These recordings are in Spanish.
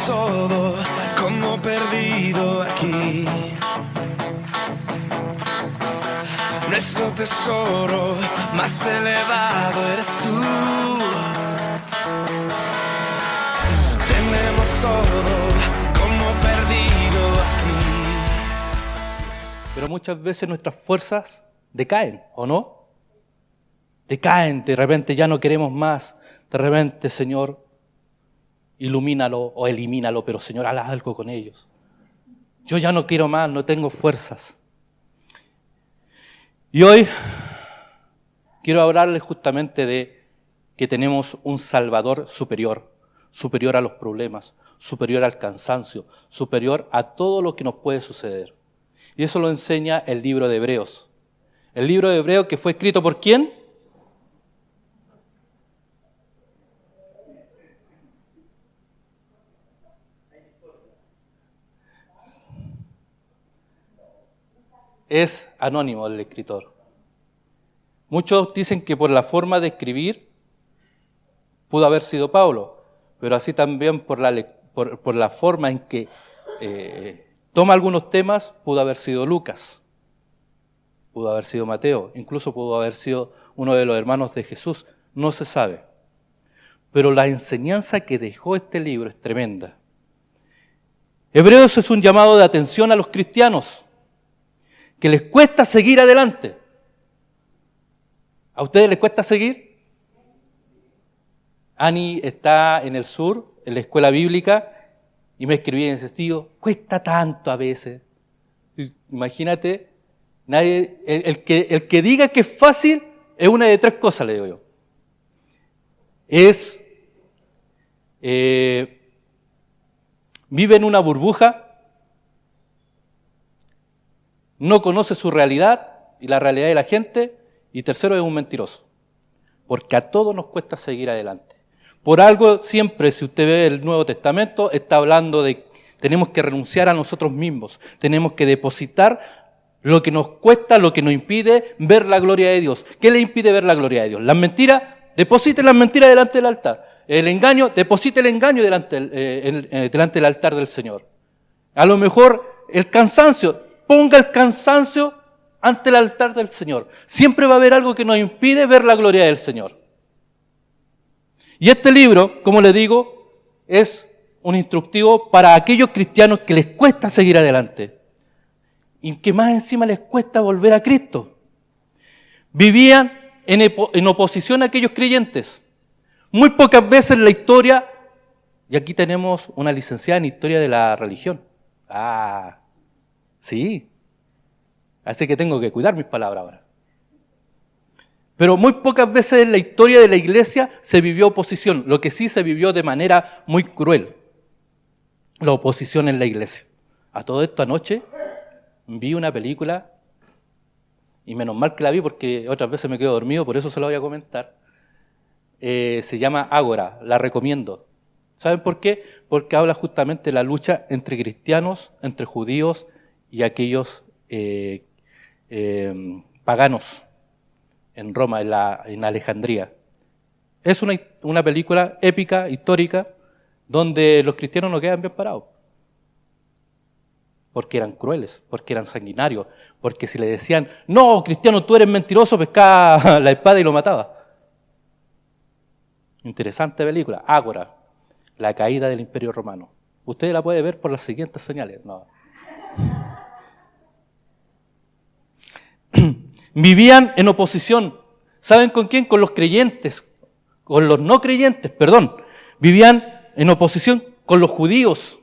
todo como perdido aquí. Nuestro tesoro más elevado eres tú. Tenemos todo como perdido aquí. Pero muchas veces nuestras fuerzas decaen, ¿o no? Decaen, de repente ya no queremos más. De repente, Señor, ilumínalo o elimínalo, pero Señor, haz algo con ellos. Yo ya no quiero más, no tengo fuerzas. Y hoy quiero hablarles justamente de que tenemos un Salvador superior, superior a los problemas, superior al cansancio, superior a todo lo que nos puede suceder. Y eso lo enseña el libro de Hebreos. El libro de Hebreos que fue escrito ¿por quién? Es anónimo el escritor. Muchos dicen que por la forma de escribir pudo haber sido Pablo, pero así también por la forma en que toma algunos temas pudo haber sido Lucas, pudo haber sido Mateo, incluso pudo haber sido uno de los hermanos de Jesús, no se sabe. Pero la enseñanza que dejó este libro es tremenda. Hebreos es un llamado de atención a los cristianos que les cuesta seguir adelante. ¿A ustedes les cuesta seguir? Ani está en el sur, en la escuela bíblica, y me escribía en ese sentido, cuesta tanto a veces. Imagínate, el que diga que es fácil es una de tres cosas, le digo yo. Vive en una burbuja, no conoce su realidad y la realidad de la gente, y tercero es un mentiroso, porque a todos nos cuesta seguir adelante. Por algo siempre, si usted ve el Nuevo Testamento, está hablando de que tenemos que renunciar a nosotros mismos, tenemos que depositar lo que nos cuesta, lo que nos impide ver la gloria de Dios. ¿Qué le impide ver la gloria de Dios? Las mentiras, deposite las mentiras delante del altar. El engaño, deposite el engaño delante del altar del Señor. A lo mejor el cansancio, ponga el cansancio ante el altar del Señor. Siempre va a haber algo que nos impide ver la gloria del Señor. Y este libro, como les digo, es un instructivo para aquellos cristianos que les cuesta seguir adelante y que más encima les cuesta volver a Cristo. Vivían en oposición a aquellos creyentes. Muy pocas veces en la historia, y aquí tenemos una licenciada en Historia de la Religión. Sí. Así que tengo que cuidar mis palabras ahora. Pero muy pocas veces en la historia de la iglesia se vivió oposición. Lo que sí se vivió de manera muy cruel. La oposición en la iglesia. A todo esto anoche vi una película, y menos mal que la vi porque otras veces me quedo dormido, por eso se la voy a comentar. Se llama Ágora, la recomiendo. ¿Saben por qué? Porque habla justamente de la lucha entre cristianos, entre judíos y aquellos paganos en Roma, en Alejandría. Es una película épica, histórica, donde los cristianos no quedan bien parados. Porque eran crueles, porque eran sanguinarios, porque si le decían, no, cristiano, tú eres mentiroso, pescaba la espada y lo mataba. Interesante película, Ágora, la caída del Imperio Romano. Usted la puede ver por las siguientes señales. No. Vivían en oposición. ¿Saben con quién? Con los creyentes, con los no creyentes, perdón. Vivían en oposición con los judíos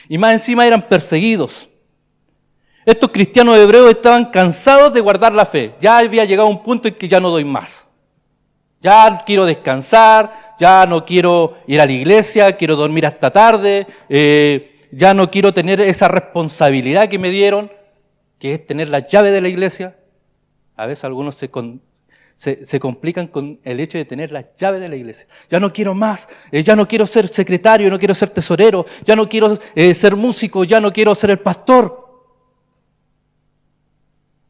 y más encima eran perseguidos. Estos cristianos hebreos estaban cansados de guardar la fe. Ya había llegado un punto en que ya no doy más. Ya quiero descansar, ya no quiero ir a la iglesia, quiero dormir hasta tarde, ya no quiero tener esa responsabilidad que me dieron, que es tener la llave de la iglesia. A veces algunos se complican con el hecho de tener la llave de la iglesia. Ya no quiero más, ya no quiero ser secretario, no quiero ser tesorero, ya no quiero ser músico, ya no quiero ser el pastor.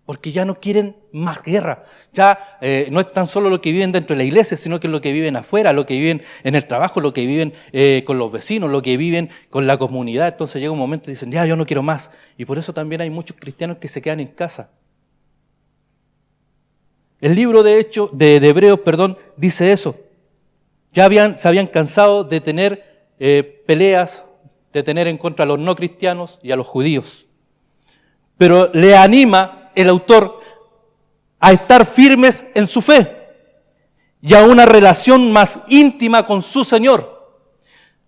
Porque ya no quieren más guerra. Ya no es tan solo lo que viven dentro de la iglesia, sino que es lo que viven afuera, lo que viven en el trabajo, lo que viven con los vecinos, lo que viven con la comunidad. Entonces llega un momento y dicen, ya, yo no quiero más. Y por eso también hay muchos cristianos que se quedan en casa. El libro de Hebreos, dice eso. Ya se habían cansado de tener peleas, de tener en contra a los no cristianos y a los judíos. Pero le anima el autor a estar firmes en su fe y a una relación más íntima con su Señor.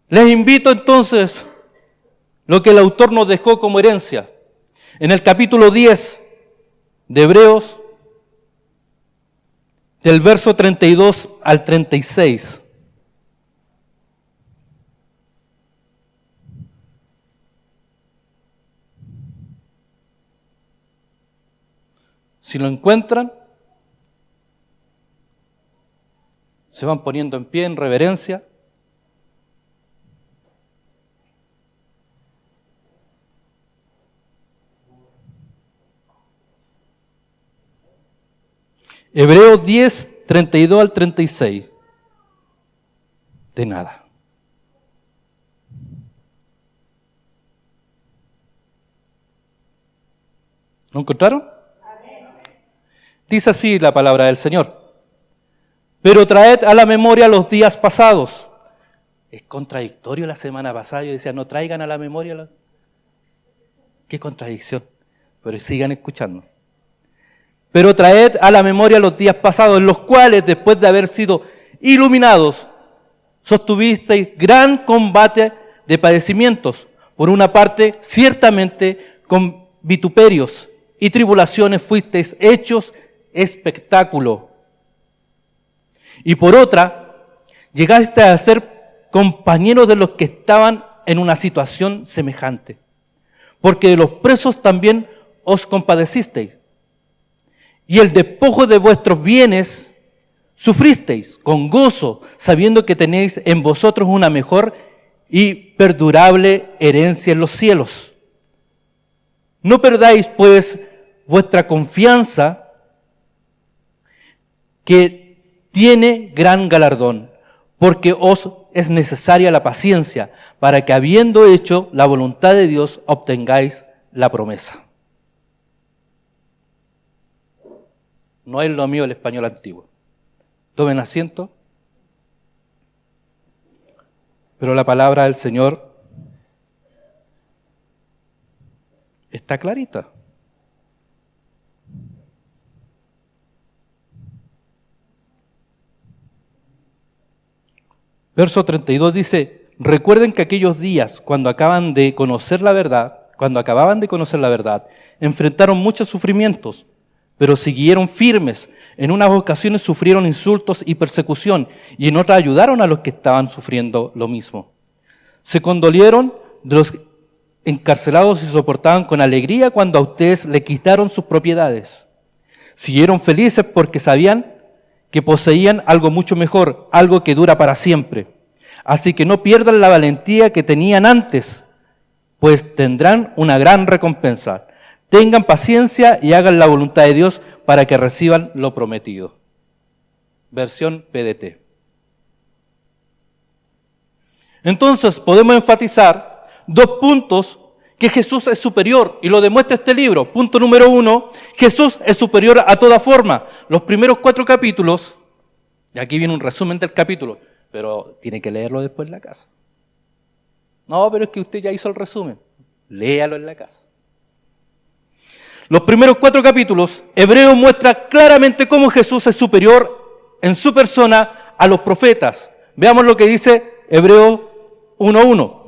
Les invito entonces lo que el autor nos dejó como herencia. En el capítulo 10 de Hebreos, del verso 32 al 36. Si lo encuentran, se van poniendo en pie en reverencia. Hebreos 10, 32 al 36. De nada. ¿Lo encontraron? Dice así la palabra del Señor. Pero traed a la memoria los días pasados. Es contradictorio la semana pasada. Yo decía, no traigan a la memoria. Qué contradicción. Pero sigan escuchando. Pero traed a la memoria los días pasados, en los cuales, después de haber sido iluminados, sostuvisteis gran combate de padecimientos. Por una parte, ciertamente, con vituperios y tribulaciones fuisteis hechos espectáculo. Y por otra, llegaste a ser compañeros de los que estaban en una situación semejante. Porque de los presos también os compadecisteis. Y el despojo de vuestros bienes sufristeis con gozo, sabiendo que tenéis en vosotros una mejor y perdurable herencia en los cielos. No perdáis, pues, vuestra confianza, que tiene gran galardón, porque os es necesaria la paciencia, para que habiendo hecho la voluntad de Dios, obtengáis la promesa. No es lo mío el español antiguo. Tomen asiento. Pero la palabra del Señor está clarita. Verso 32 dice, recuerden que aquellos días, cuando acababan de conocer la verdad, enfrentaron muchos sufrimientos, pero siguieron firmes. En unas ocasiones sufrieron insultos y persecución, y en otras ayudaron a los que estaban sufriendo lo mismo. Se condolieron de los encarcelados y soportaban con alegría cuando a ustedes le quitaron sus propiedades. Siguieron felices porque sabían que poseían algo mucho mejor, algo que dura para siempre. Así que no pierdan la valentía que tenían antes, pues tendrán una gran recompensa. Tengan paciencia y hagan la voluntad de Dios para que reciban lo prometido. Versión PDT. Entonces podemos enfatizar dos puntos que Jesús es superior, y lo demuestra este libro. Punto número 1, Jesús es superior a toda forma. Los primeros 4 capítulos, y aquí viene un resumen del capítulo, pero tiene que leerlo después en la casa. No, pero es que usted ya hizo el resumen. Léalo en la casa. Los primeros 4 capítulos, Hebreos muestra claramente cómo Jesús es superior en su persona a los profetas. Veamos lo que dice Hebreos 1:1.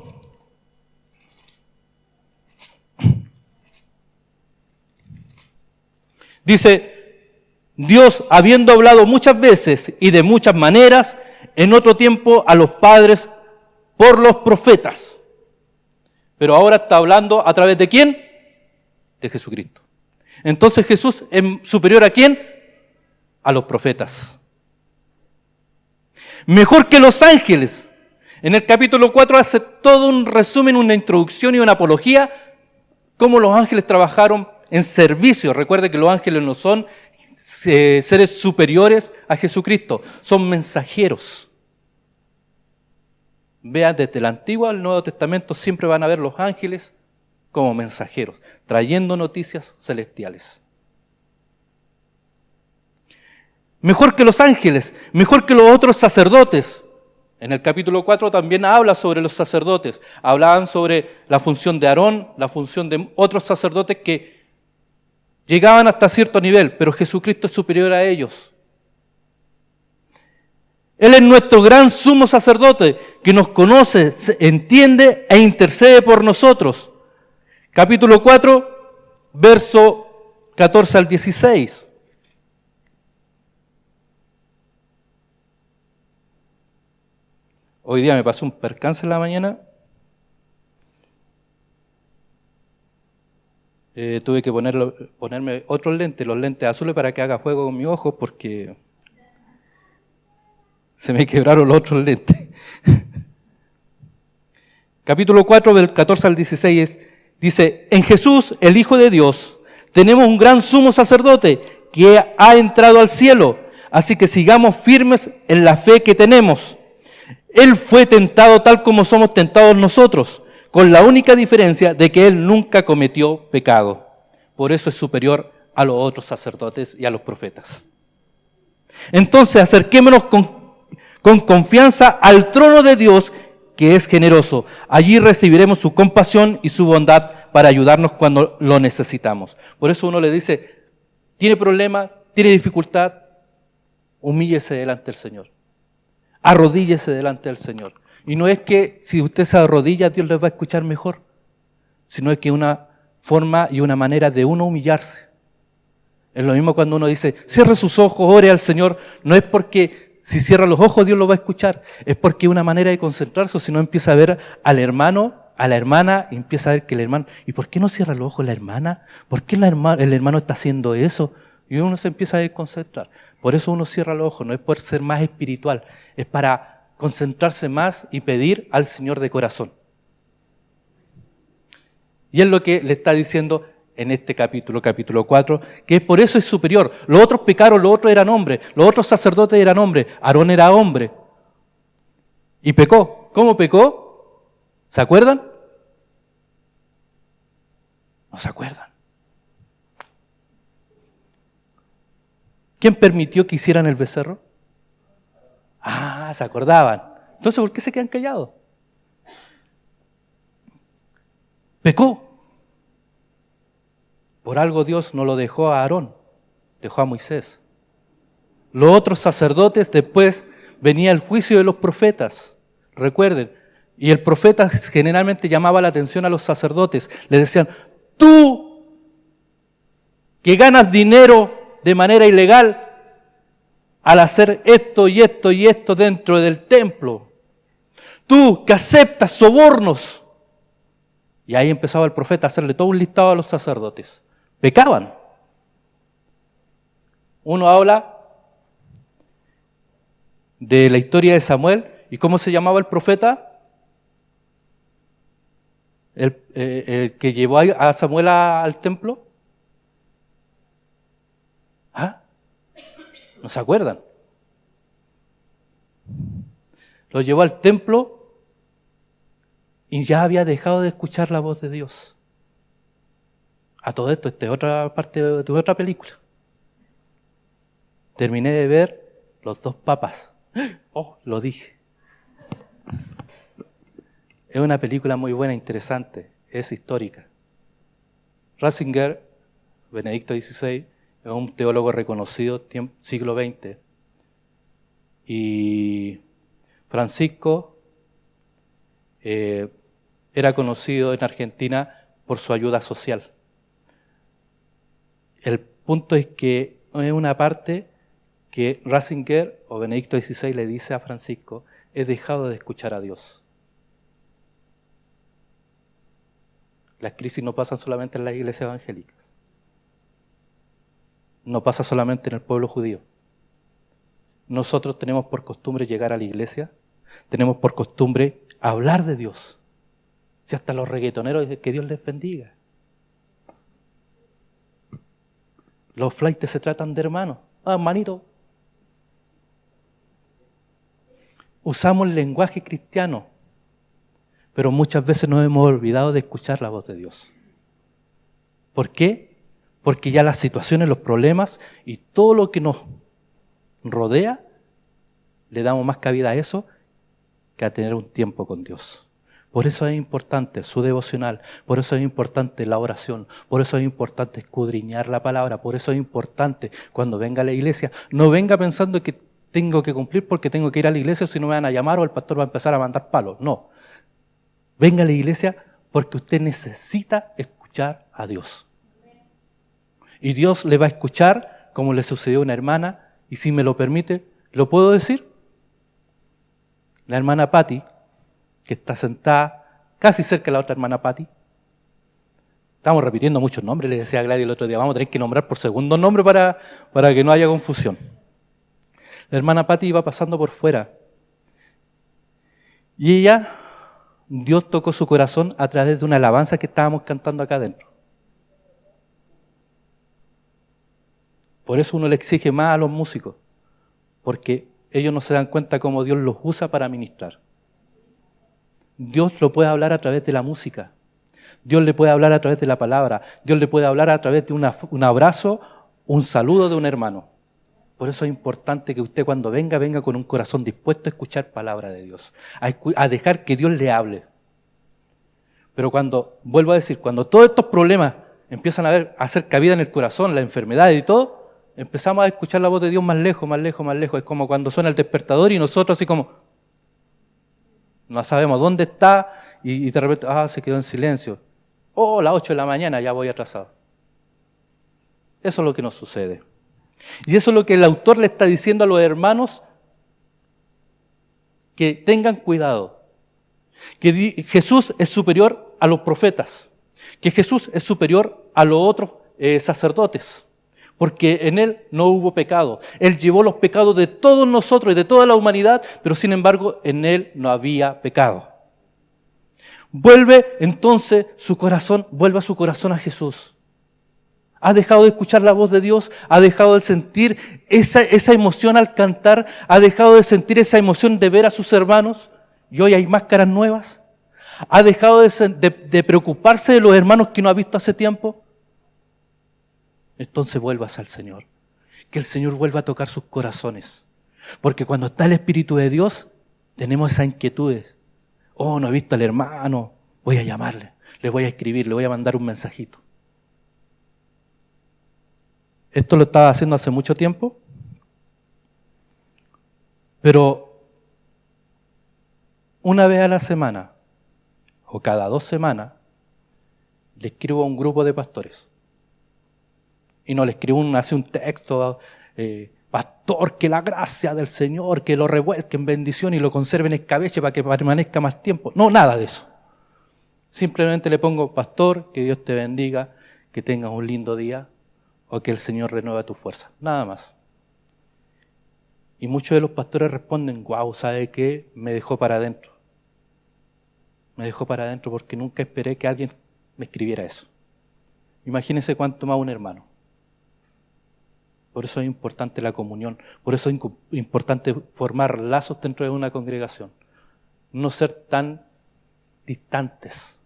Dice, Dios, habiendo hablado muchas veces y de muchas maneras, en otro tiempo a los padres por los profetas. Pero ahora está hablando a través de ¿quién? De Jesucristo. Entonces Jesús es superior ¿a quién? A los profetas. Mejor que los ángeles. En el capítulo 4 hace todo un resumen, una introducción y una apología, cómo los ángeles trabajaron en servicio. Recuerde que los ángeles no son seres superiores a Jesucristo, son mensajeros. Vean, desde el Antiguo al Nuevo Testamento siempre van a ver los ángeles como mensajeros, trayendo noticias celestiales. Mejor que los ángeles, mejor que los otros sacerdotes. En el capítulo 4 también habla sobre los sacerdotes. Hablaban sobre la función de Aarón, la función de otros sacerdotes que llegaban hasta cierto nivel, pero Jesucristo es superior a ellos. Él es nuestro gran sumo sacerdote que nos conoce, entiende e intercede por nosotros. Capítulo 4, verso 14 al 16. Hoy día me pasó un percance en la mañana. Tuve que ponerme otros lentes, los lentes azules, para que haga juego con mis ojos, porque se me quebraron los otros lentes. Capítulo 4, del 14 al 16, dice: en Jesús, el Hijo de Dios, tenemos un gran sumo sacerdote que ha entrado al cielo, así que sigamos firmes en la fe que tenemos. Él fue tentado tal como somos tentados nosotros, con la única diferencia de que Él nunca cometió pecado. Por eso es superior a los otros sacerdotes y a los profetas. Entonces acerquémonos con confianza al trono de Dios, que es generoso. Allí recibiremos su compasión y su bondad para ayudarnos cuando lo necesitamos. Por eso uno le dice: ¿tiene problema? ¿Tiene dificultad? Humíllese delante del Señor. Arrodíllese delante del Señor. Y no es que si usted se arrodilla Dios les va a escuchar mejor, sino es que una forma y una manera de uno humillarse. Es lo mismo cuando uno dice: cierre sus ojos, ore al Señor. No es porque si cierra los ojos Dios lo va a escuchar, es porque es una manera de concentrarse. O si no, empieza a ver al hermano, a la hermana, y empieza a ver que el hermano, ¿y por qué no cierra los ojos la hermana? ¿Por qué el hermano está haciendo eso? Y uno se empieza a desconcentrar. Por eso uno cierra los ojos, no es por ser más espiritual, es para concentrarse más y pedir al Señor de corazón. Y es lo que le está diciendo en este capítulo 4, que por eso es superior. Los otros pecaron, los otros eran hombres, los otros sacerdotes eran hombres, Aarón era hombre. Y pecó. ¿Cómo pecó? ¿Se acuerdan? No se acuerdan. ¿Quién permitió que hicieran el becerro? Ah, se acordaban. Entonces, ¿por qué se quedan callados? Pecó. Por algo Dios no lo dejó a Aarón, dejó a Moisés. Los otros sacerdotes, después venía el juicio de los profetas. Recuerden, y el profeta generalmente llamaba la atención a los sacerdotes. Le decían: tú que ganas dinero de manera ilegal al hacer esto y esto y esto dentro del templo. Tú que aceptas sobornos. Y ahí empezaba el profeta a hacerle todo un listado a los sacerdotes. Pecaban. Uno habla de la historia de Samuel. ¿Y cómo se llamaba el profeta? El que llevó a Samuel al templo. ¿Ah? ¿No se acuerdan? Lo llevó al templo y ya había dejado de escuchar la voz de Dios. A todo esto, esta es otra parte de otra película. Terminé de ver Los dos papas. Oh, lo dije. Es una película muy buena, interesante, es histórica. Ratzinger, Benedicto XVI, es un teólogo reconocido, siglo XX. Y Francisco era conocido en Argentina por su ayuda social. El punto es que es una parte que Ratzinger o Benedicto XVI le dice a Francisco: he dejado de escuchar a Dios. Las crisis no pasan solamente en las iglesias evangélicas. No pasa solamente en el pueblo judío. Nosotros tenemos por costumbre llegar a la iglesia, tenemos por costumbre hablar de Dios. Si hasta los reggaetoneros dicen que Dios les bendiga. Los flaites se tratan de hermanos. Ah, hermanito. Usamos el lenguaje cristiano, pero muchas veces nos hemos olvidado de escuchar la voz de Dios. ¿Por qué? Porque ya las situaciones, los problemas y todo lo que nos rodea, le damos más cabida a eso que a tener un tiempo con Dios. Por eso es importante su devocional, por eso es importante la oración, por eso es importante escudriñar la palabra, por eso es importante cuando venga a la iglesia, no venga pensando que tengo que cumplir porque tengo que ir a la iglesia o si no me van a llamar o el pastor va a empezar a mandar palos. No, venga a la iglesia porque usted necesita escuchar a Dios. Y Dios le va a escuchar como le sucedió a una hermana, y si me lo permite, ¿lo puedo decir? La hermana Patti, que está sentada casi cerca de la otra hermana Patti. Estamos repitiendo muchos nombres, le decía a Gladys el otro día, vamos a tener que nombrar por segundo nombre para que no haya confusión. La hermana Patti iba pasando por fuera y ella, Dios tocó su corazón a través de una alabanza que estábamos cantando acá adentro. Por eso uno le exige más a los músicos, porque ellos no se dan cuenta cómo Dios los usa para ministrar. Dios lo puede hablar a través de la música, Dios le puede hablar a través de la palabra, Dios le puede hablar a través de un abrazo, un saludo de un hermano. Por eso es importante que usted cuando venga con un corazón dispuesto a escuchar palabra de Dios, a dejar que Dios le hable. Pero vuelvo a decir, cuando todos estos problemas empiezan a hacer cabida en el corazón, la enfermedad y todo, empezamos a escuchar la voz de Dios más lejos, más lejos, más lejos. Es como cuando suena el despertador y nosotros así como no sabemos dónde está y de repente, se quedó en silencio. Las 8 de la mañana, ya voy atrasado. Eso es lo que nos sucede. Y eso es lo que el autor le está diciendo a los hermanos, que tengan cuidado. Que Jesús es superior a los profetas. Que Jesús es superior a los otros sacerdotes. Porque en Él no hubo pecado. Él llevó los pecados de todos nosotros y de toda la humanidad, pero sin embargo en Él no había pecado. Vuelve a su corazón a Jesús. Ha dejado de escuchar la voz de Dios, ha dejado de sentir esa emoción al cantar, ha dejado de sentir esa emoción de ver a sus hermanos, y hoy hay máscaras nuevas. Ha dejado de preocuparse de los hermanos que no ha visto hace tiempo. Entonces vuelvas al Señor. Que el Señor vuelva a tocar sus corazones. Porque cuando está el Espíritu de Dios, tenemos esas inquietudes. No he visto al hermano, voy a llamarle, le voy a escribir, le voy a mandar un mensajito. Esto lo estaba haciendo hace mucho tiempo, pero una vez a la semana, o cada 2 semanas, le escribo a un grupo de pastores. Y no le escribo un texto, pastor, que la gracia del Señor, que lo revuelque en bendición y lo conserve en escabeche para que permanezca más tiempo. No, nada de eso. Simplemente le pongo, pastor, que Dios te bendiga, que tengas un lindo día, o que el Señor renueve tu fuerza. Nada más. Y muchos de los pastores responden, ¿sabe qué? Me dejó para adentro. Me dejó para adentro porque nunca esperé que alguien me escribiera eso. Imagínense cuánto más un hermano. Por eso es importante la comunión, por eso es importante formar lazos dentro de una congregación. No ser tan distantes.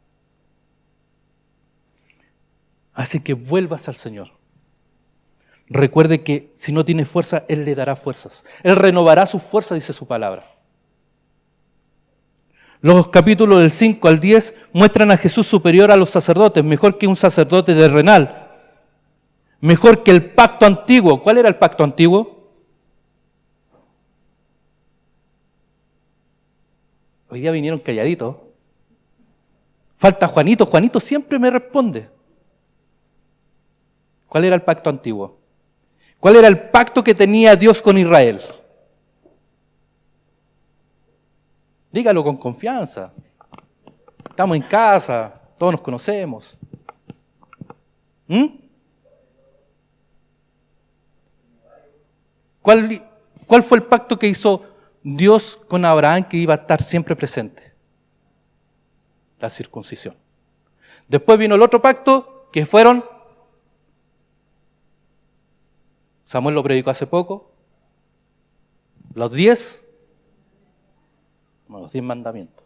Así que vuelvas al Señor. Recuerde que si no tiene fuerza, Él le dará fuerzas. Él renovará sus fuerzas, dice su palabra. Los capítulos del 5 al 10 muestran a Jesús superior a los sacerdotes, mejor que un sacerdote terrenal. Mejor que el pacto antiguo. ¿Cuál era el pacto antiguo? Hoy día vinieron calladitos. Falta Juanito. Juanito siempre me responde. ¿Cuál era el pacto antiguo? ¿Cuál era el pacto que tenía Dios con Israel? Dígalo con confianza. Estamos en casa, todos nos conocemos. ¿Cuál fue el pacto que hizo Dios con Abraham que iba a estar siempre presente? La circuncisión. Después vino el otro pacto que fueron Samuel lo predicó hace poco. Los 10 mandamientos.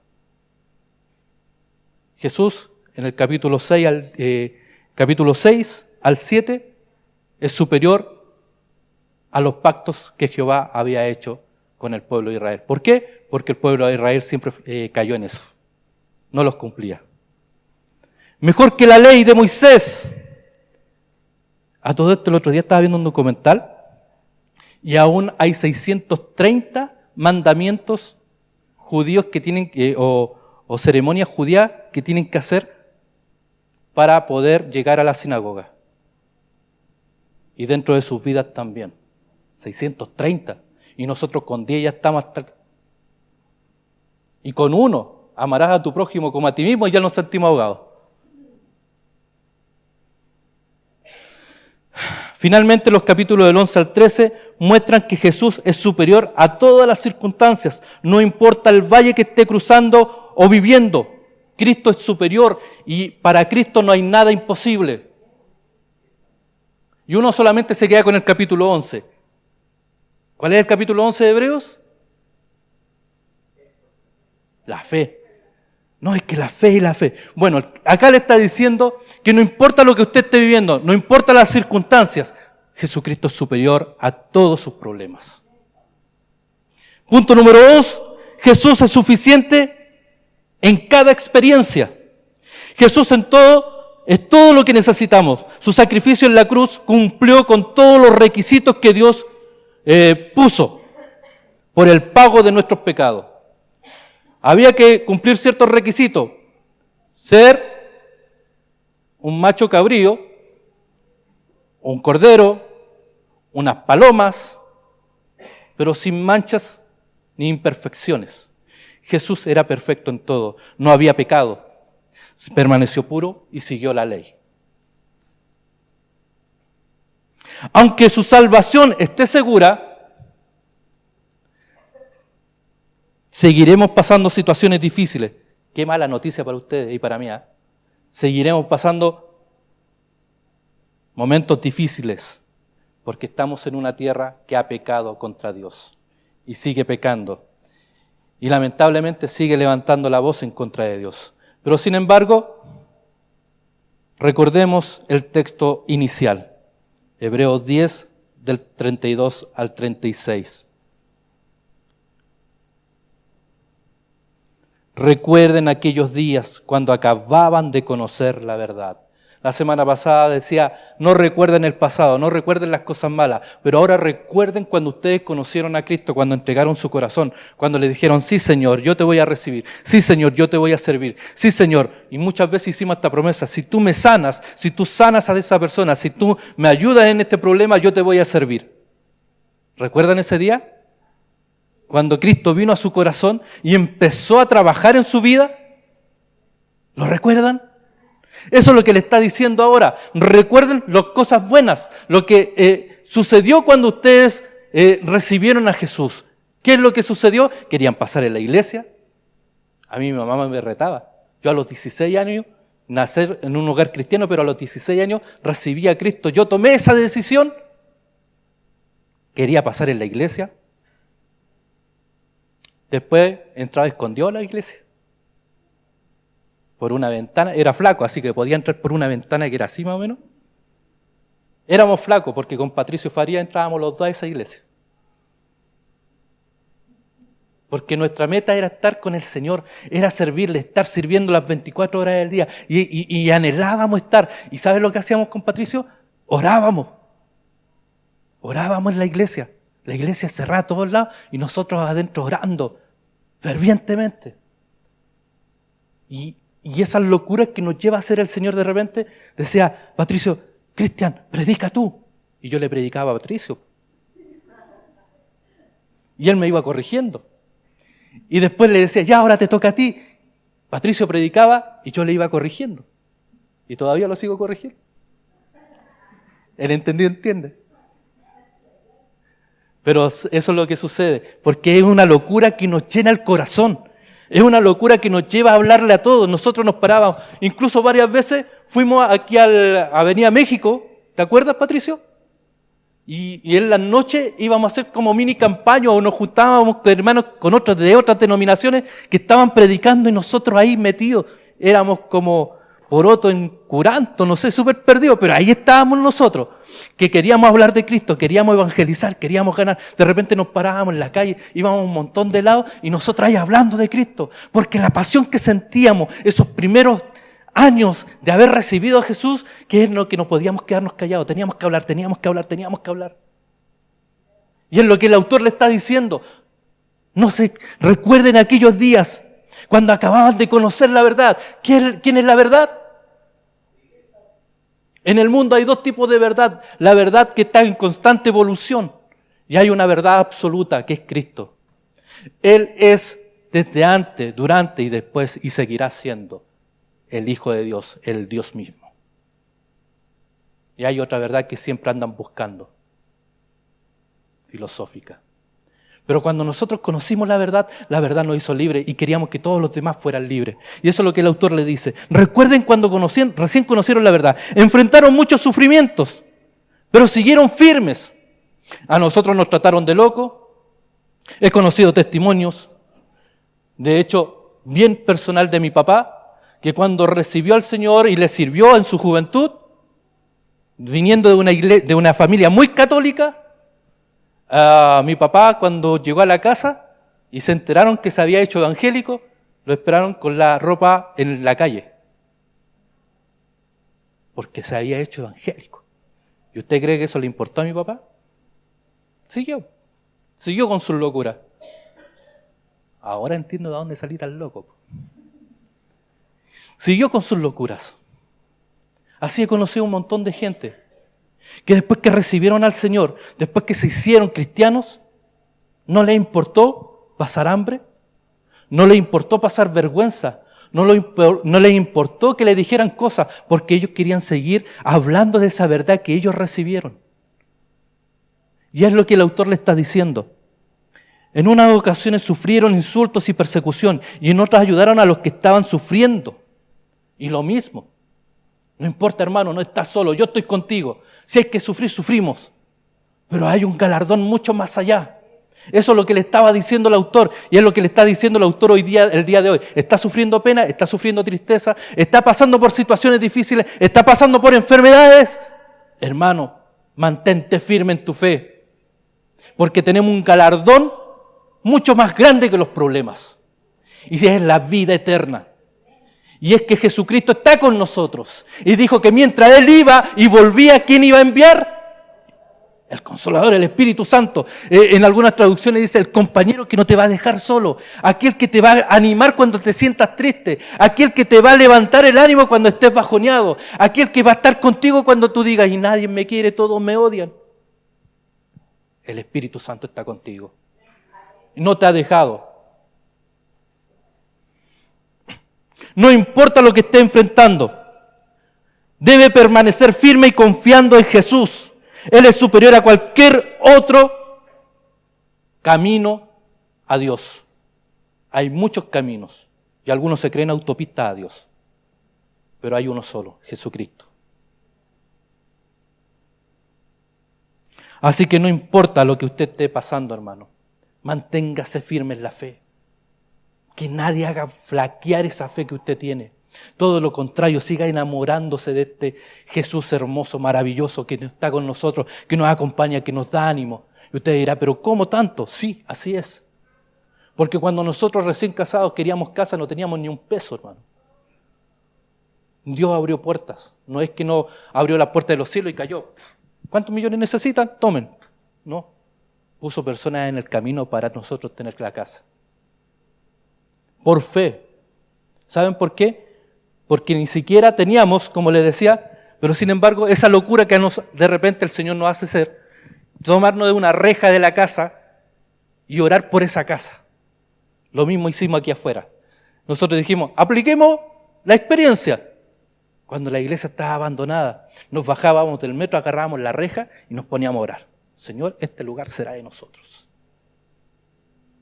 Jesús en el capítulo 6 al 7 es superior a los pactos que Jehová había hecho con el pueblo de Israel. ¿Por qué? Porque el pueblo de Israel siempre cayó en eso. No los cumplía. Mejor que la ley de Moisés. A todo esto el otro día estaba viendo un documental y aún hay 630 mandamientos judíos que tienen o ceremonias judías que tienen que hacer para poder llegar a la sinagoga. Y dentro de sus vidas también. 630. Y nosotros con 10 ya estamos hasta... Y con 1, amarás a tu prójimo como a ti mismo y ya nos sentimos ahogados. Finalmente, los capítulos del 11 al 13 muestran que Jesús es superior a todas las circunstancias. No importa el valle que esté cruzando o viviendo. Cristo es superior y para Cristo no hay nada imposible. Y uno solamente se queda con el capítulo 11. ¿Cuál es el capítulo 11 de Hebreos? La fe. No, es que la fe y la fe. Bueno, acá le está diciendo que no importa lo que usted esté viviendo, no importa las circunstancias, Jesucristo es superior a todos sus problemas. Punto número 2, Jesús es suficiente en cada experiencia. Jesús en todo es todo lo que necesitamos. Su sacrificio en la cruz cumplió con todos los requisitos que Dios puso por el pago de nuestros pecados. Había que cumplir ciertos requisitos. Ser un macho cabrío, un cordero, unas palomas, pero sin manchas ni imperfecciones. Jesús era perfecto en todo, no había pecado. Permaneció puro y siguió la ley. Aunque su salvación esté segura, seguiremos pasando situaciones difíciles. Qué mala noticia para ustedes y para mí. Seguiremos pasando momentos difíciles porque estamos en una tierra que ha pecado contra Dios y sigue pecando. Y lamentablemente sigue levantando la voz en contra de Dios. Pero sin embargo, recordemos el texto inicial. Hebreos 10, del 32 al 36. Recuerden aquellos días cuando acababan de conocer la verdad. La semana pasada decía, no recuerden el pasado, no recuerden las cosas malas, pero ahora recuerden cuando ustedes conocieron a Cristo, cuando entregaron su corazón, cuando le dijeron, sí Señor, yo te voy a recibir, sí Señor, yo te voy a servir, sí Señor. Y muchas veces hicimos esta promesa, si tú me sanas, si tú sanas a esa persona, si tú me ayudas en este problema, yo te voy a servir. ¿Recuerdan ese día? Cuando Cristo vino a su corazón y empezó a trabajar en su vida. ¿Lo recuerdan? Eso es lo que le está diciendo ahora. Recuerden las cosas buenas, lo que sucedió cuando ustedes recibieron a Jesús. ¿Qué es lo que sucedió? Querían pasar en la iglesia. A mí mi mamá me retaba. Yo a los 16 años, nacer en un hogar cristiano, pero a los 16 años recibí a Cristo. Yo tomé esa decisión. Quería pasar en la iglesia. Después entraba escondido a la iglesia. Por una ventana. Era flaco, así que podía entrar por una ventana que era así más o menos. Éramos flacos porque con Patricio Faría entrábamos los dos a esa iglesia. Porque nuestra meta era estar con el Señor, era servirle, estar sirviendo las 24 horas del día. Y anhelábamos estar. ¿Y sabes lo que hacíamos con Patricio? Orábamos. Orábamos en la iglesia. La iglesia cerrada a todos lados y nosotros adentro orando fervientemente. Y esas locuras que nos lleva a hacer el Señor de repente, decía, Patricio, Cristian, predica tú. Y yo le predicaba a Patricio. Y él me iba corrigiendo. Y después le decía, ya ahora te toca a ti. Patricio predicaba y yo le iba corrigiendo. Y todavía lo sigo corrigiendo. El entendido entiende. Pero eso es lo que sucede, porque es una locura que nos llena el corazón. Es una locura que nos lleva a hablarle a todos. Nosotros nos parábamos, incluso varias veces fuimos aquí a Avenida México. ¿Te acuerdas, Patricio? Y en las noches íbamos a hacer como mini campaña o nos juntábamos con hermanos con otros de otras denominaciones que estaban predicando y nosotros ahí metidos. Éramos como poroto en curanto, no sé, súper perdidos, pero ahí estábamos nosotros, que queríamos hablar de Cristo, queríamos evangelizar, queríamos ganar. De repente nos parábamos en la calle, íbamos un montón de lados y nosotros ahí hablando de Cristo, porque la pasión que sentíamos esos primeros años de haber recibido a Jesús, que es lo que no podíamos quedarnos callados, teníamos que hablar, teníamos que hablar, teníamos que hablar. Y es lo que el autor le está diciendo. No se recuerden aquellos días cuando acababan de conocer la verdad. ¿Quién es la verdad? En el mundo hay dos tipos de verdad. La verdad que está en constante evolución y hay una verdad absoluta que es Cristo. Él es desde antes, durante y después y seguirá siendo el Hijo de Dios, el Dios mismo. Y hay otra verdad que siempre andan buscando, filosófica. Pero cuando nosotros conocimos la verdad nos hizo libres y queríamos que todos los demás fueran libres. Y eso es lo que el autor le dice. Recuerden cuando recién conocieron la verdad. Enfrentaron muchos sufrimientos, pero siguieron firmes. A nosotros nos trataron de locos. He conocido testimonios, de hecho, bien personal de mi papá, que cuando recibió al Señor y le sirvió en su juventud, viniendo de una familia muy católica, mi papá cuando llegó a la casa y se enteraron que se había hecho evangélico, lo esperaron con la ropa en la calle, porque se había hecho evangélico. ¿Y usted cree que eso le importó a mi papá? Siguió con sus locuras. Ahora entiendo de dónde salí tan loco. Siguió con sus locuras. Así he conocido un montón de gente que después que recibieron al Señor, después que se hicieron cristianos, no les importó pasar hambre, no les importó pasar vergüenza, no les importó que le dijeran cosas, porque ellos querían seguir hablando de esa verdad que ellos recibieron. Y es lo que el autor le está diciendo. En unas ocasiones sufrieron insultos y persecución, y en otras ayudaron a los que estaban sufriendo. Y lo mismo. No importa, hermano, no estás solo, yo estoy contigo. Si hay que sufrir, sufrimos. Pero hay un galardón mucho más allá. Eso es lo que le estaba diciendo el autor, y es lo que le está diciendo el autor hoy día, el día de hoy. Está sufriendo pena, está sufriendo tristeza, está pasando por situaciones difíciles, está pasando por enfermedades. Hermano, mantente firme en tu fe, porque tenemos un galardón mucho más grande que los problemas. Y es la vida eterna. Y es que Jesucristo está con nosotros. Y dijo que mientras Él iba y volvía, ¿quién iba a enviar? El Consolador, el Espíritu Santo. En algunas traducciones dice el compañero que no te va a dejar solo. Aquel que te va a animar cuando te sientas triste. Aquel que te va a levantar el ánimo cuando estés bajoneado. Aquel que va a estar contigo cuando tú digas, y nadie me quiere, todos me odian. El Espíritu Santo está contigo. No te ha dejado. No importa lo que esté enfrentando, debe permanecer firme y confiando en Jesús. Él es superior a cualquier otro camino a Dios. Hay muchos caminos y algunos se creen autopistas a Dios, pero hay uno solo, Jesucristo. Así que no importa lo que usted esté pasando, hermano, manténgase firme en la fe. Que nadie haga flaquear esa fe que usted tiene. Todo lo contrario, siga enamorándose de este Jesús hermoso, maravilloso, que está con nosotros, que nos acompaña, que nos da ánimo. Y usted dirá, ¿pero cómo tanto? Sí, así es. Porque cuando nosotros recién casados queríamos casa, no teníamos ni un peso, hermano. Dios abrió puertas. No es que no abrió la puerta de los cielos y cayó. ¿Cuántos millones necesitan? Tomen. No. Puso personas en el camino para nosotros tener la casa. Por fe. ¿Saben por qué? Porque ni siquiera teníamos, como les decía, pero sin embargo, esa locura que de repente el Señor nos hace hacer, tomarnos de una reja de la casa y orar por esa casa. Lo mismo hicimos aquí afuera. Nosotros dijimos, apliquemos la experiencia. Cuando la iglesia estaba abandonada, nos bajábamos del metro, agarrábamos la reja y nos poníamos a orar. Señor, este lugar será de nosotros.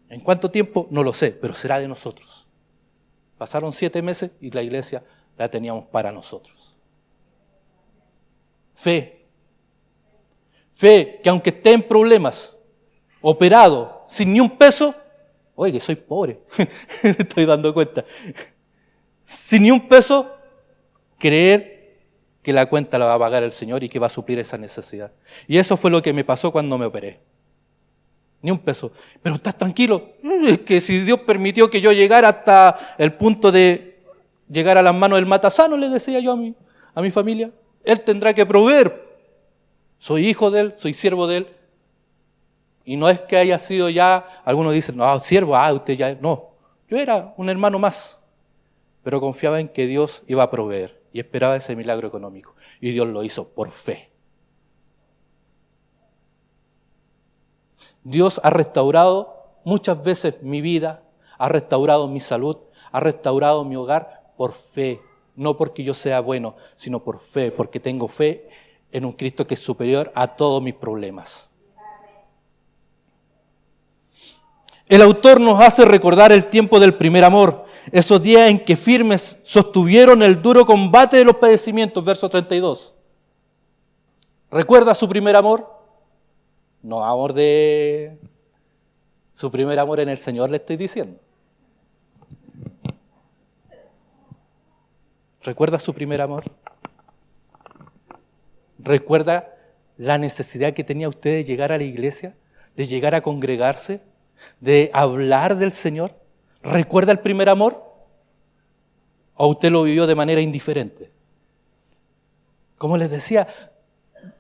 ¿En cuánto tiempo? No lo sé, pero será de nosotros. Pasaron 7 meses y la iglesia la teníamos para nosotros. Fe. Fe que aunque esté en problemas, operado, sin ni un peso, oye, que soy pobre, me estoy dando cuenta, sin ni un peso, creer que la cuenta la va a pagar el Señor y que va a suplir esa necesidad. Y eso fue lo que me pasó cuando me operé. Ni un peso. Pero estás tranquilo. Es que si Dios permitió que yo llegara hasta el punto de llegar a las manos del matasano, le decía yo a mi familia, Él tendrá que proveer. Soy hijo de Él, soy siervo de Él. Y no es que haya sido ya, algunos dicen, no, siervo, usted ya, no. Yo era un hermano más, pero confiaba en que Dios iba a proveer y esperaba ese milagro económico. Y Dios lo hizo por fe. Dios ha restaurado muchas veces mi vida, ha restaurado mi salud, ha restaurado mi hogar por fe. No porque yo sea bueno, sino por fe, porque tengo fe en un Cristo que es superior a todos mis problemas. El autor nos hace recordar el tiempo del primer amor, esos días en que firmes sostuvieron el duro combate de los padecimientos, verso 32. ¿Recuerda su primer amor? No, amor de... Su primer amor en el Señor le estoy diciendo. ¿Recuerda su primer amor? ¿Recuerda la necesidad que tenía usted de llegar a la iglesia? ¿De llegar a congregarse? ¿De hablar del Señor? ¿Recuerda el primer amor? ¿O usted lo vivió de manera indiferente? Como les decía,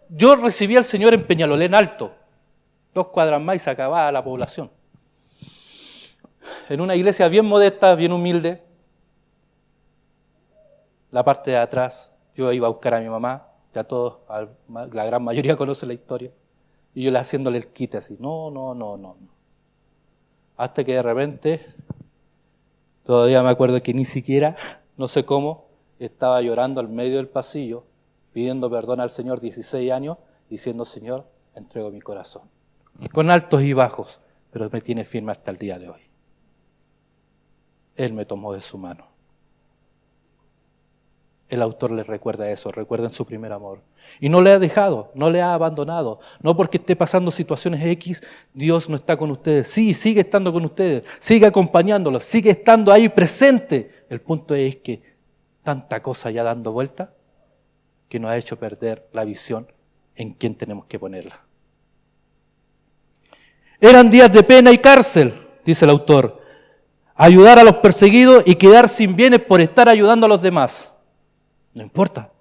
yo recibí al Señor en Peñalolén Alto. 2 cuadras más y se acababa la población. En una iglesia bien modesta, bien humilde. La parte de atrás, yo iba a buscar a mi mamá, ya todos, la gran mayoría conoce la historia. Y yo le haciéndole el quite así, no. Hasta que de repente, todavía me acuerdo que ni siquiera, no sé cómo, estaba llorando al medio del pasillo, pidiendo perdón al Señor, 16 años, diciendo, Señor, entrego mi corazón. Con altos y bajos, pero me tiene firme hasta el día de hoy. Él me tomó de su mano. El autor les recuerda eso, recuerden su primer amor. Y no le ha dejado, no le ha abandonado. No porque esté pasando situaciones X, Dios no está con ustedes. Sí, sigue estando con ustedes, sigue acompañándolos, sigue estando ahí presente. El punto es que tanta cosa ya dando vuelta que nos ha hecho perder la visión en quién tenemos que ponerla. Eran días de pena y cárcel, dice el autor. Ayudar a los perseguidos y quedar sin bienes por estar ayudando a los demás. No importa,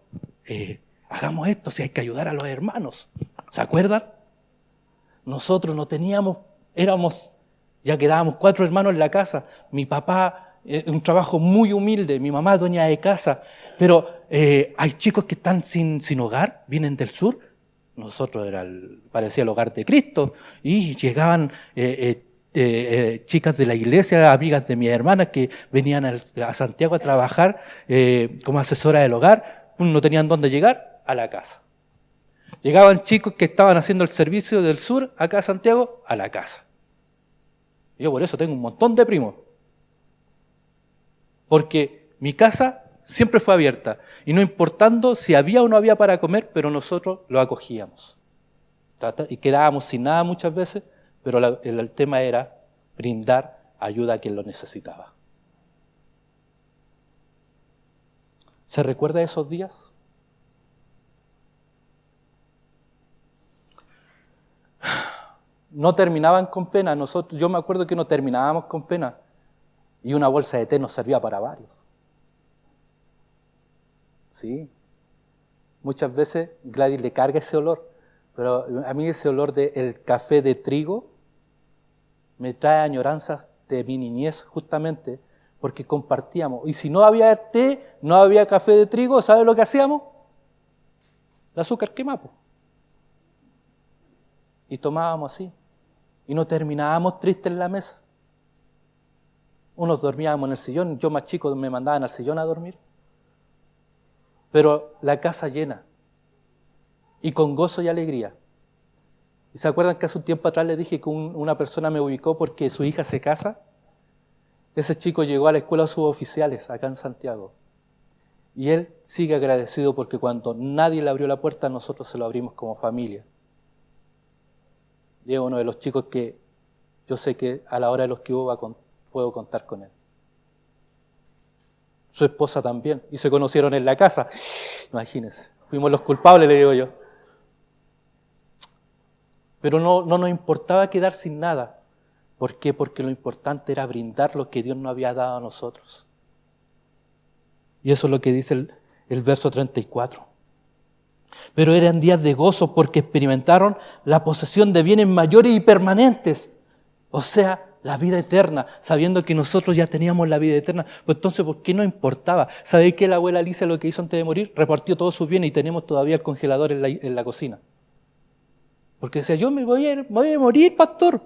hagamos esto si hay que ayudar a los hermanos. ¿Se acuerdan? Nosotros no teníamos, ya quedábamos 4 hermanos en la casa. Mi papá, un trabajo muy humilde, mi mamá dueña de casa. Pero hay chicos que están sin hogar, vienen del sur. Nosotros parecía el hogar de Cristo. Y llegaban chicas de la iglesia, amigas de mis hermanas que venían a Santiago a trabajar como asesora del hogar, no tenían dónde llegar, a la casa. Llegaban chicos que estaban haciendo el servicio del sur, acá a Santiago, a la casa. Yo por eso tengo un montón de primos. Porque mi casa siempre fue abierta, y no importando si había o no había para comer, pero nosotros lo acogíamos. Y quedábamos sin nada muchas veces, pero el tema era brindar ayuda a quien lo necesitaba. ¿Se recuerda de esos días? No terminaban con pena. Yo me acuerdo que no terminábamos con pena. Y una bolsa de té nos servía para varios. Sí. Muchas veces Gladys le carga ese olor, pero a mí ese olor del café de trigo me trae añoranzas de mi niñez justamente porque compartíamos. Y si no había té, no había café de trigo, ¿sabe lo que hacíamos? El azúcar quemado. Y tomábamos así. Y no terminábamos tristes en la mesa. Unos dormíamos en el sillón, yo más chico me mandaban al sillón a dormir. Pero la casa llena. Y con gozo y alegría. ¿Y se acuerdan que hace un tiempo atrás les dije que una persona me ubicó porque su hija se casa? Ese chico llegó a la escuela de suboficiales acá en Santiago. Y él sigue agradecido porque cuando nadie le abrió la puerta, nosotros se lo abrimos como familia. Y es uno de los chicos que yo sé que a la hora de los que puedo contar con él. Su esposa también, y se conocieron en la casa. Imagínense, fuimos los culpables, le digo yo. Pero no nos importaba quedar sin nada. ¿Por qué? Porque lo importante era brindar lo que Dios nos había dado a nosotros. Y eso es lo que dice el verso 34. Pero eran días de gozo porque experimentaron la posesión de bienes mayores y permanentes. O sea, la vida eterna, sabiendo que nosotros ya teníamos la vida eterna. Pues entonces, ¿por qué no importaba? ¿Sabéis que la abuela Alicia lo que hizo antes de morir? Repartió todos sus bienes y tenemos todavía el congelador en la cocina. Porque decía, yo me voy a morir, pastor.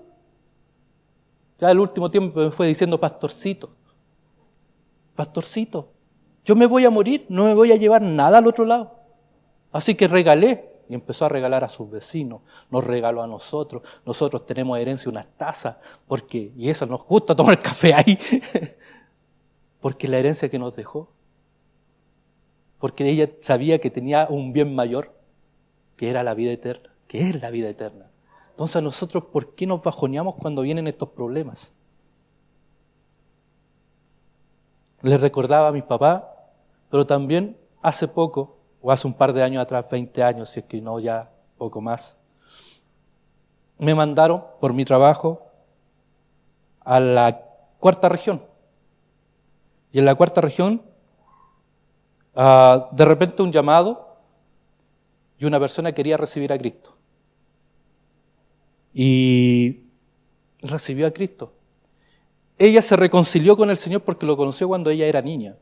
Ya el último tiempo me fue diciendo, pastorcito, yo me voy a morir, no me voy a llevar nada al otro lado. Así que regalé. Y empezó a regalar a sus vecinos, nos regaló a nosotros. Nosotros tenemos herencia unas tazas, y eso nos gusta tomar café ahí, porque la herencia que nos dejó, porque ella sabía que tenía un bien mayor, que era la vida eterna, que es la vida eterna. Entonces nosotros, ¿por qué nos bajoneamos cuando vienen estos problemas? Les recordaba a mi papá, pero también hace poco, o hace un par de años atrás, 20 años, si es que no ya poco más, me mandaron por mi trabajo a la cuarta región. Y en la cuarta región, de repente un llamado y una persona quería recibir a Cristo. Y recibió a Cristo. Ella se reconcilió con el Señor porque lo conoció cuando ella era niña.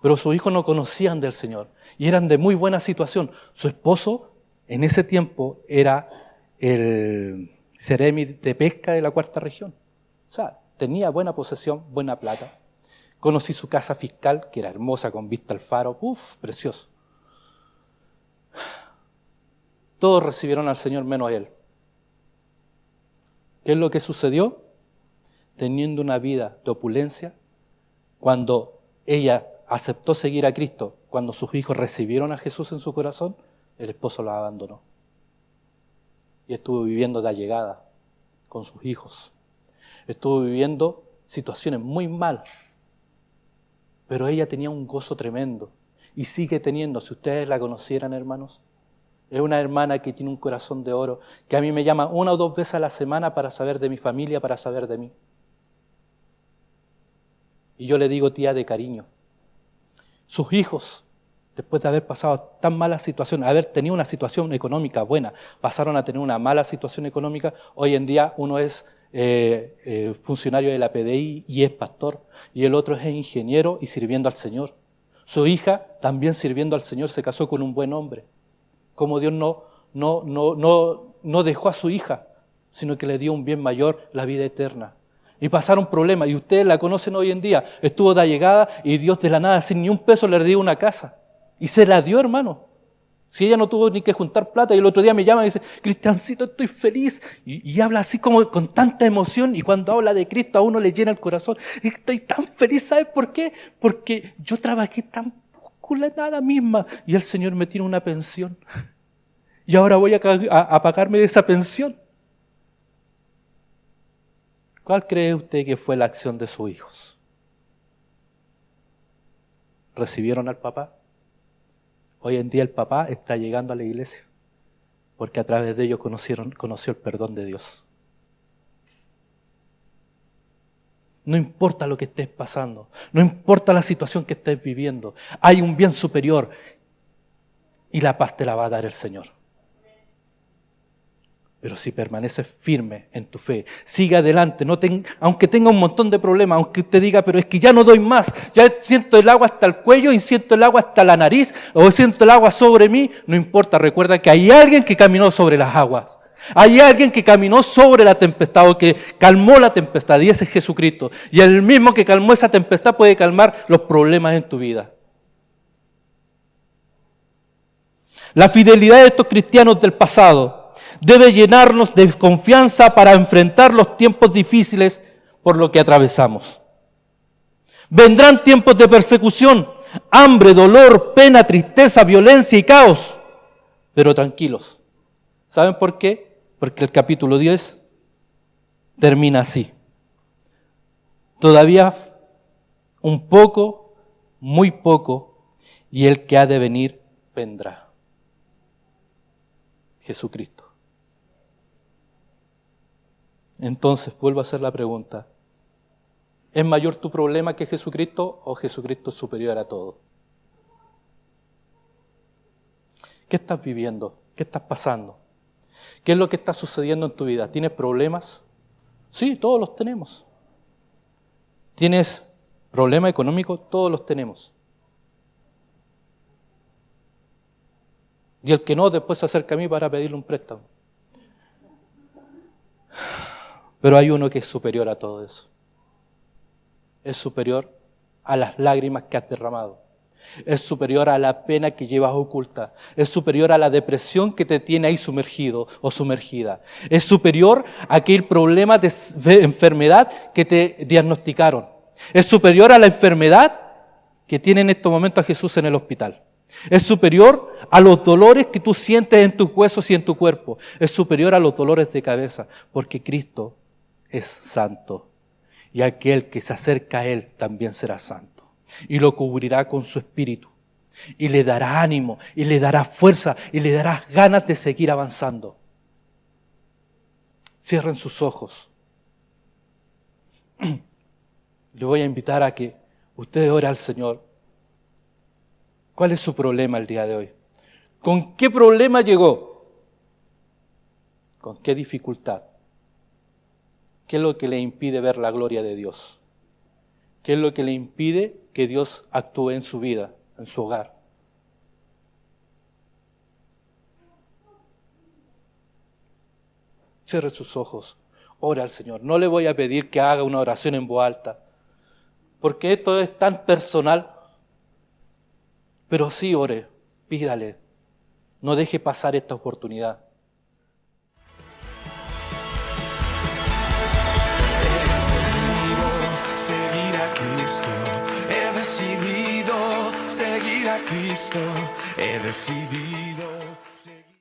Pero sus hijos no conocían del Señor y eran de muy buena situación. Su esposo en ese tiempo era el seremi de pesca de la cuarta región. O sea, tenía buena posesión, buena plata. Conocí su casa fiscal, que era hermosa con vista al faro. Precioso. Todos recibieron al Señor menos a él. ¿Qué es lo que sucedió? Teniendo una vida de opulencia, cuando ella aceptó seguir a Cristo, cuando sus hijos recibieron a Jesús en su corazón, el esposo la abandonó. Y estuvo viviendo de allegada con sus hijos. Estuvo viviendo situaciones muy mal. Pero ella tenía un gozo tremendo. Y sigue teniendo, si ustedes la conocieran, hermanos, es una hermana que tiene un corazón de oro, que a mí me llama 1 o 2 veces a la semana para saber de mi familia, para saber de mí. Y yo le digo tía de cariño. Sus hijos, después de haber pasado tan mala situación, haber tenido una situación económica buena, pasaron a tener una mala situación económica. Hoy en día uno es funcionario de la PDI y es pastor, y el otro es ingeniero y sirviendo al Señor. Su hija, también sirviendo al Señor, se casó con un buen hombre. Como Dios no dejó a su hija, sino que le dio un bien mayor, la vida eterna. Y pasaron problemas, y ustedes la conocen hoy en día. Estuvo de allegada y Dios de la nada, sin ni un peso, le dio una casa. Y se la dio, hermano. Si ella no tuvo ni que juntar plata, y el otro día me llama y dice, Cristiancito, estoy feliz. Y habla así como con tanta emoción, y cuando habla de Cristo a uno le llena el corazón. Estoy tan feliz, ¿sabes por qué? Porque yo trabajé tan poco la nada misma, y el Señor me tiene una pensión. Y ahora voy a pagarme de esa pensión. ¿Cuál cree usted que fue la acción de sus hijos? ¿Recibieron al papá? Hoy en día el papá está llegando a la iglesia porque a través de ellos conoció el perdón de Dios. No importa lo que estés pasando, no importa la situación que estés viviendo, hay un bien superior y la paz te la va a dar el Señor. Pero si permaneces firme en tu fe, sigue adelante, aunque tenga un montón de problemas, aunque usted diga, pero es que ya no doy más, ya siento el agua hasta el cuello y siento el agua hasta la nariz, o siento el agua sobre mí, no importa, recuerda que hay alguien que caminó sobre las aguas. Hay alguien que caminó sobre la tempestad o que calmó la tempestad, y ese es Jesucristo. Y el mismo que calmó esa tempestad puede calmar los problemas en tu vida. La fidelidad de estos cristianos del pasado debe llenarnos de confianza para enfrentar los tiempos difíciles por lo que atravesamos. Vendrán tiempos de persecución, hambre, dolor, pena, tristeza, violencia y caos. Pero tranquilos. ¿Saben por qué? Porque el capítulo 10 termina así. Todavía un poco, muy poco, y el que ha de venir vendrá. Jesucristo. Entonces, vuelvo a hacer la pregunta. ¿Es mayor tu problema que Jesucristo o Jesucristo es superior a todo? ¿Qué estás viviendo? ¿Qué estás pasando? ¿Qué es lo que está sucediendo en tu vida? ¿Tienes problemas? Sí, todos los tenemos. ¿Tienes problemas económicos? Todos los tenemos. Y el que no, después se acerca a mí para pedirle un préstamo. Pero hay uno que es superior a todo eso. Es superior a las lágrimas que has derramado. Es superior a la pena que llevas oculta. Es superior a la depresión que te tiene ahí sumergido o sumergida. Es superior a aquel problema de enfermedad que te diagnosticaron. Es superior a la enfermedad que tiene en estos momentos a Jesús en el hospital. Es superior a los dolores que tú sientes en tus huesos y en tu cuerpo. Es superior a los dolores de cabeza, porque Cristo es santo. Y aquel que se acerca a Él también será santo. Y lo cubrirá con su espíritu. Y le dará ánimo, y le dará fuerza, y le dará ganas de seguir avanzando. Cierren sus ojos. Le voy a invitar a que ustedes oren al Señor. ¿Cuál es su problema el día de hoy? ¿Con qué problema llegó? ¿Con qué dificultad? ¿Qué es lo que le impide ver la gloria de Dios? ¿Qué es lo que le impide que Dios actúe en su vida, en su hogar? Cierre sus ojos, ora al Señor. No le voy a pedir que haga una oración en voz alta, porque esto es tan personal. Pero sí ore, pídale, no deje pasar esta oportunidad. He decidido seguir a Cristo, he decidido.